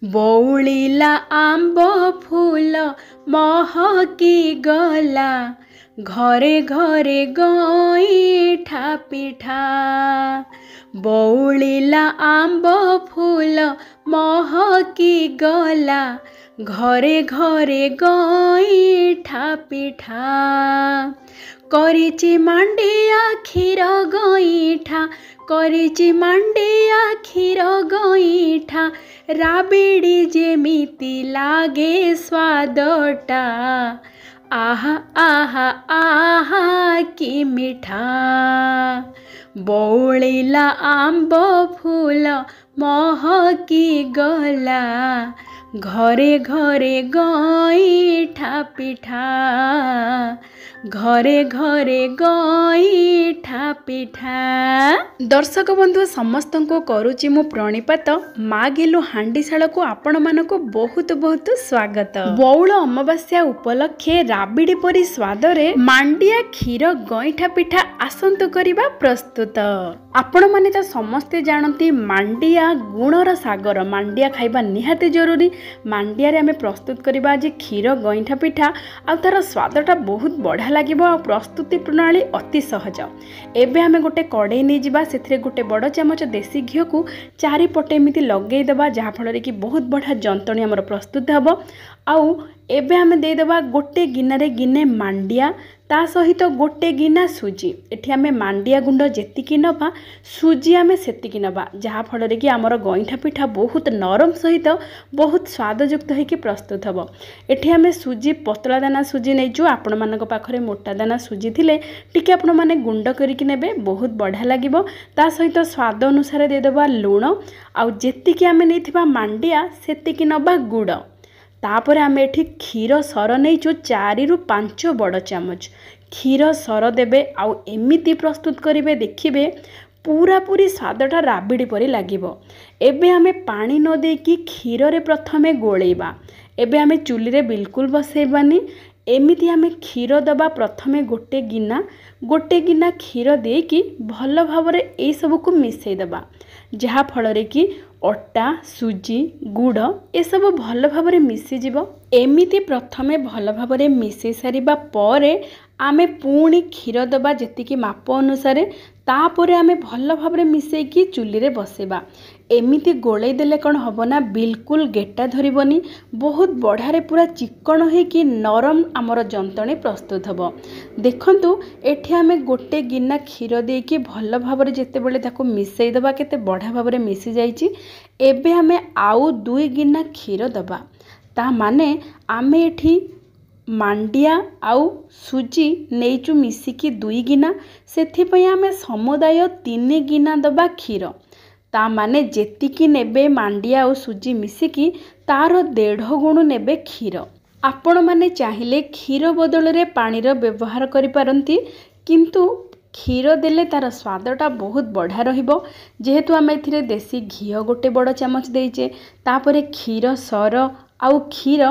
बौलिला आंब फूल महकी गला घरे घरे गईठा पिठा। बौलिला आंब फूल महकी गला घरे घरे गईठा पिठा। करिची मांडिया क्षीर गईठा करिची मांडिया क्षीर गईठा राबिड़ी जेमिति लागे स्वादटा आहा आहा आहा कि मिठा। बौलिला आंब फूल महकी गला घरे घरे गईठा पिठा घरे घरे गईठा पिठा। दर्शक बंधु समस्त को करुची मु प्रणिपात माँ गेलु हांडीशाला को आपण मानक बहुत बहुत स्वागत। बौल अमावास्या उपलक्षे राबिड़ी परी स्वाद रे मांडिया क्षीर गईठा पिठा आसंतु करिबा प्रस्तुत। आपण माने तो समस्ते जानती मांडिया गुणर सागर मांडिया खाइबा निहाती जरूरी। मांडिया रे हमें प्रस्तुत करिबा आज क्षीर गईठा पिठा आ तार स्वादटा बहुत बढ़िया लागिबो आ प्रस्तुति प्रणाली अति सहज। एबे हमें गोटे कड़े नहीं जिबा सेथिरे गोटे बड़ चमच देसी घी को चारिपटे एमिति लगेई देबा जहा फल कि बहुत बढ़िया जंतणी हमर प्रस्तुत हबो। आउ एबे हमें दे देबा गोटे गिनारे गिने मांडिया ता सहित गोटे गिना सुजी। एठी हमें मांडिया गुंड जेतिकी नबा सुजी हमें सेतिकी नबा जहा फल कि आमर गईठा पिठा बहुत नरम सहित बहुत स्वादयुक्त होइकी प्रस्तुत हबो। एठी हमें सुजी पतला दाना सुजी नै जो आपण मानक पाखरे मोटा दाना सुजी थिले टिके आपण माने गुंड करिकी नेबे बहुत बढ़िया लागिबो। ता सहित स्वाद अनुसार दे देबा लूण आउ जेतिकी हमें नैथिबा मांडिया सेतिकी नबा गुड़। तापर आम एठी क्षीर सर नहींचु 4 ରୁ 5 बड़ चमच क्षीर सर देबे आउ एमिति प्रस्तुत करिवे देखिबे पूरा पूरी स्वादटा राबिड़ी परी लागिबो। एबे आमे पानी न देकी क्षीर रे प्रथमे गोलेबा। एबे आमे चुली रे बिल्कुल बसेबानी एमिति आमे क्षीर दबा प्रथमे गोटे गिना क्षीर देकी भल भावरे ए सब को मिसई दबा जहा फल रे कि अटा सुजी गुड़ ए सब भल भावरे मिसी जिवो। एमिति प्रथमे भल भावरे मिसई सारिबा परे आमे पुणी क्षीर दबा जेतिकी माप अनुसार तापर आमे भल भावरे मिसेकी चुली रे बसेबा। एमिति गोले देले कौन हबो ना बिल्कुल गेटा धरिबनी बहुत बढ़िया पूरा चिकन होइकी नरम आमर जंतणी प्रस्तुत हबो। देखंतु एठी आमे गोटे गिना क्षीर देकी भल भावरे जेते बेले ताको मिसई दबा केते बढ़िया भावरे मिसी जाईची। एबे आमे आउ 2 गिना क्षीर दबा ता माने आमे एठी मांडिया आउ सुजी नहींचु मिसिकी 2 गिना सेथिपई आमे समुदाय 3 गिना दबा क्षीर ता माने जेतिकी नेबे मांडिया आउ सुजी मिसिकी तार 1.5 गुण नेबे क्षीर। आपण माने चाहिले क्षीर बदल रे पानी रो व्यवहार करि पारंती किंतु क्षीर देले तार स्वादटा बहुत बढ़िया रहिबो। जेहेतु आमे एथिरे देसी घी गोटे बड़ चमच देइचे तापरे क्षीर सर आउ क्षीर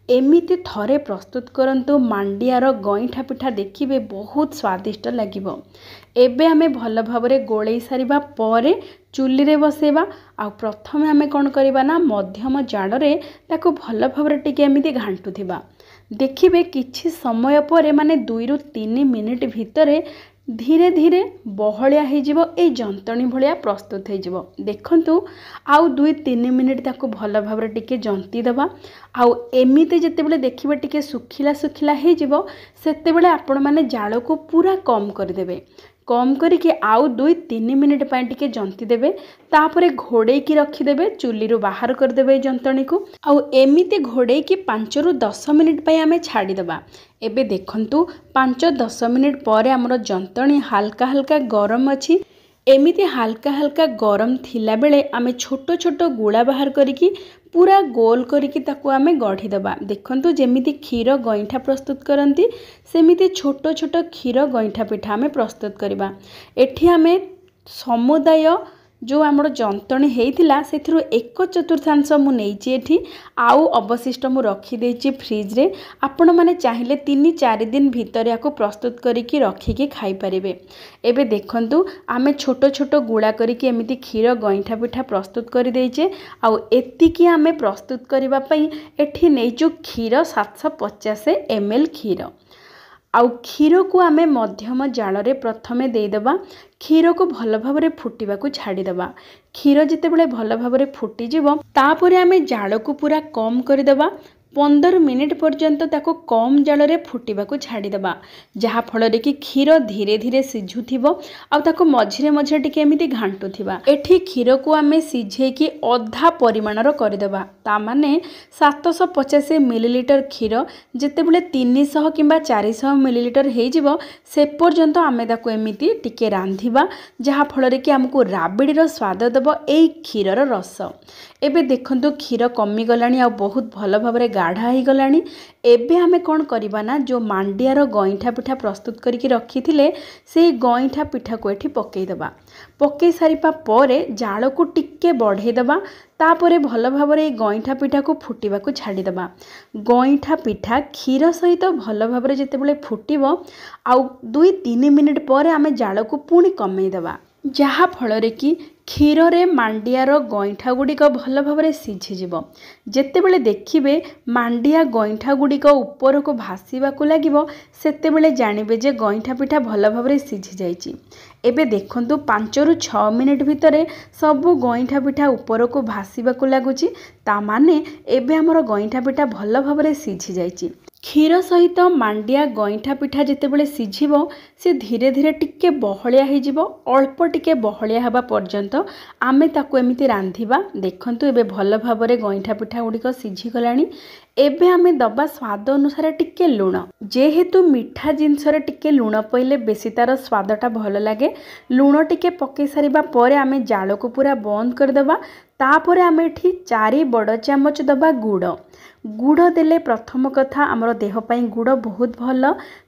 एमिति थरे प्रस्तुत करंतु मांडियार गईठा पिठा देखिबे बहुत स्वादिष्ट लागिबो। एबे हमें भल भावरे गोलेई सारिबा परे चुली रे बसेबा आ प्रथमे हमें कौन करिबा ना मध्यम जाड़े ताको भल भावरे टिके एमिति घांटुथिबा। देखिबे किछि समय परे माने 2 ରୁ 3 मिनिट भितरे धीरे धीरे बहलिया हो ए जंतणी भलिया प्रस्तुत हो। देखंतु आउ 2-3 मिनिट ताको भल भावरे टिके जंती दबा आउ एमिते जेतेबेले देखिबे टिके सुखिला सुखिला हो सेतेबेले आपण माने जाल को पूरा कम कर देबे। कम करके आउ 2-3 मिनिट पाई टिके जंती देबे तापरे घोड़े की रखिदेबे चुली रू बाहर कर देबे जंतणी को आउ एमिते घोड़े की 5 ରୁ 10 मिनिट पाई आमे छाड़ी दबा। एबे देखंतु 5-10 मिनिट पर हमर जंतणी हल्का हल्का गरम अछि। एमिति हल्का हल्का गरम थिला बेले आमे छोटो छोटो गुड़ा बाहर करिकी पूरा गोल करिकी ताकू आमे गढ़ी दबा। देखंतु जेमिति क्षीर गईठा प्रस्तुत करंती सेमिति छोटो छोटो क्षीर गईठा पिठा आमे प्रस्तुत करिबा। एठी आमे समुदाय जो आमर जंतणी होता से 1/4 मु नहीं एठी आउ अवशिष्ट मु रखीदे फ्रिज आपण मैंने चाहिए 3-4 दिन भितर या प्रस्तुत करके रखिकी खाईपारे। एबे देखंतु आमे छोट छोट गुड़ा करके एमती क्षीर गईठा पिठा प्रस्तुत कर देचे। आउ एतिकी आमे प्रस्तुत करबा पई एठी नेचु क्षीर 750 ml क्षीर। आउ क्षीर को आमे मध्यम जाल रे प्रथमे देदेबा। क्षीर को भल भाव रे फुटिबा को छाड़ीदेबा। क्षीर जिते बड़े भल भाव रे फुटिजिवो तापरे आमे जाल को पूरा कम करदेबा। 15 मिनिट पर्यंत ताको कम जाल रे फुटिबा को छाड़ीदेबा जहा फल कि क्षीर धीरे धीरे सिझुथिबो आ ताको मझिरे मझिरे टिके एमिति घांटुथिबा। एठी क्षीर को आमे सिझेकी अधा परिमाणर करदेबा। ता माने 750 मिलीलीटर क्षीर जेतेबेले 300 किंबा 400 मिलीलीटर हेजिवो से पर्यंत आमे ताको एमिति टिके रांधिबा जहा फल कि आमको राबिडीर स्वाद देबो एई क्षीरर रस। एबे देखंतु क्षीर कमी गलानी आ बहुत भल भाव रे गाढ़ा ही गलानी। एबे हमें कौन करबा ना जो मांडियार गईठा पिठा प्रस्तुत करके रखी से गईठा पिठा को एठी पकई देबा। पकई सारिपा परे जाल को टिके बढ़े देबा। तापरे भल भाव रे गईठा पिठा को फुटिबा को छाड़ी देबा। गईठा पिठा क्षीर सहित भल भाव रे जेतेबेले फुटिबो आउ 2-3 मिनिट पर आमे जाल को पुणी कमई देबा जहा फल कि क्षीर रे मांडियार गईठा गुड़िक भल भाव रे सिझीजिवो। जेतेबेले देखिबे मांडिया गईठा गुड़िक ऊपर को भासीबा को लागिवो सेतेबेले जानिबे जे गईठा पिठा भल भाव रे सिझी जाइछि। एबे देखंतु 5-6 मिनिट भितरे सबु गईठा पिठा ऊपर को भासीबा को लागुछि। ता माने एबे हमर गईठा पिठा भल भाव रे सिझी जाइछि। क्षीर सहित मांडिया गईठा पिठा जितेबेले सिझिबो से धीरे धीरे टिके बहलिया होइजिवो। अल्प टिके बहलिया हबा पर्यंत आमे ताको एमिति रांधिबा। देखंतु एबे भल भाव रे गईठा पिठा गुड़िक सिझी गलानी। एबे आमे दबा स्वाद अनुसार टिके लुण। जेहेतु मिठा जिनस रे टिके लुण पइले बेसी तार स्वादटा भल लागे। लुण टिके पकई सारिबा परे आमे जाल को पूरा बंद कर देबा। तापरे आमे एठी 4 बड़ चामच दबा गुड़। गुड़ देले प्रथम कथा आमर देह पई गुड़ बहुत भल।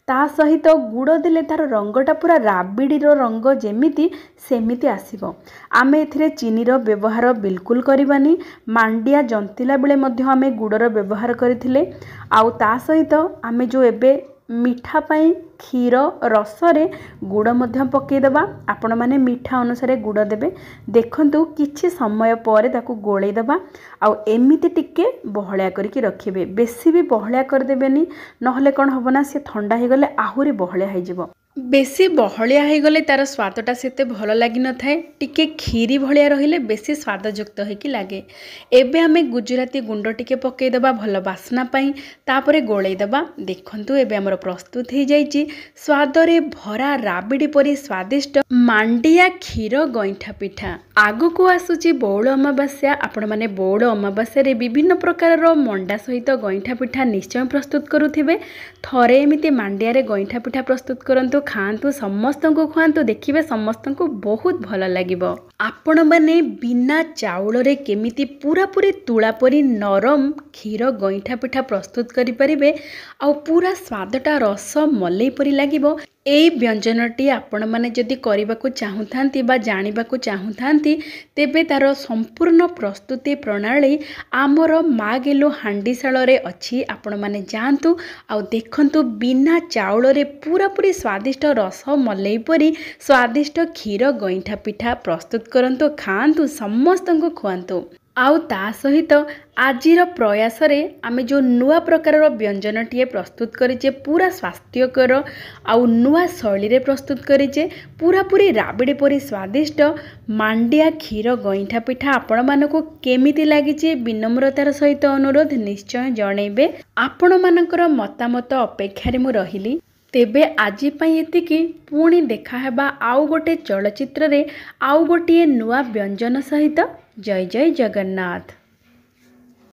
ता सहित गुड़ देले तार रंगटा पूरा राबिडीर रंग जेमिति सेमिति आसीबो। आमे एथिरे चीनीर व्यवहार बिल्कुल करिबानी। मांडिया जंतिला बेले मध्य आमे गुड़र व्यवहार करथिले। आउ ता सहित आमे जो एबे मिठा पाई क्षीर रस रे गुड़ मध्य पकई देबा। आपण माने मिठा अनुसार गुड़ देबे। देखंतु किछि समय पर ताकू गोळेई देबा। आउ एमिति टिके बहलिया करके रखिबे। बेसी भी बहलिया कर देबेनी नहले कोन हबना से ठंडा हे गले आहुरी बहलिया हे जिवो। बेसी बहलिया हो गले तार स्वादटा सेते भल लगी न थाए। टिके खीरी भलिया रहिले बेसी स्वादयुक्त होइकी लागे। एबे आमे गुजराती गुंड टिके पकई देबा भल बास्ना पाई। तापरे गोळेई देबा। देखंतु एबे हमर प्रस्तुत हो जाइछि स्वाद रे भरा राबिडी परी स्वादिष्ट मांडिया क्षीर गईठा पिठा। आगु को आसुची बौल अमावास्या। आपण माने बौल अमावास्या रे विभिन्न प्रकार रो मंडा सहित गईठा पिठा निश्चय प्रस्तुत करूथिबे। थरे एमिति मांडिया रे गईठा पिठा प्रस्तुत करंतु खातु समस्त को खुआतु देखिए समस्त को बहुत भल लगिब। आपण माने बिना चाउल रे केमिति पूरा पूरी तुला परी नरम क्षीर गईठा पिठा प्रस्तुत करि परिबे आ पूरा स्वादटा रस मलई परी लागिब। एई व्यंजनटी आपण माने जदि करिबाकू चाहुथांती बा जानिबाकू चाहुथांती तेबे तार संपूर्ण प्रस्तुति प्रणाली आमर माँ गेलु हांडीशाल रे अछि। आपण माने जानतु आ देखंतु बिना चाउल रे पूरा पूरी स्वादिष्ट रस मलई परी स्वादिष्ट क्षीर गईठा पिठा प्रस्तुत करंतु खांतु समस्त को खुआंतु। आउ ता सहित आजिर प्रयास रे आमे जो नुआ प्रकार व्यंजनटीए प्रस्तुत करिचे पूरा स्वास्थ्यकर आउ नुआ शैली रे प्रस्तुत करिचे पूरा पूरी राबिडी परी स्वादिष्ट मांडिया क्षीर गईठा पिठा आपण मानको केमिति लागिचे विनम्रतार सहित अनुरोध निश्चय जणैबे। आपण मानकर मतामत अपेक्षा रे मु रहिली। तेबे आजी पई एतिकी पुणी देखा हेबा आउ गोटे चलचित्र रे आउ गोटे नुआ व्यंजन सहित। जय जय जगन्नाथ।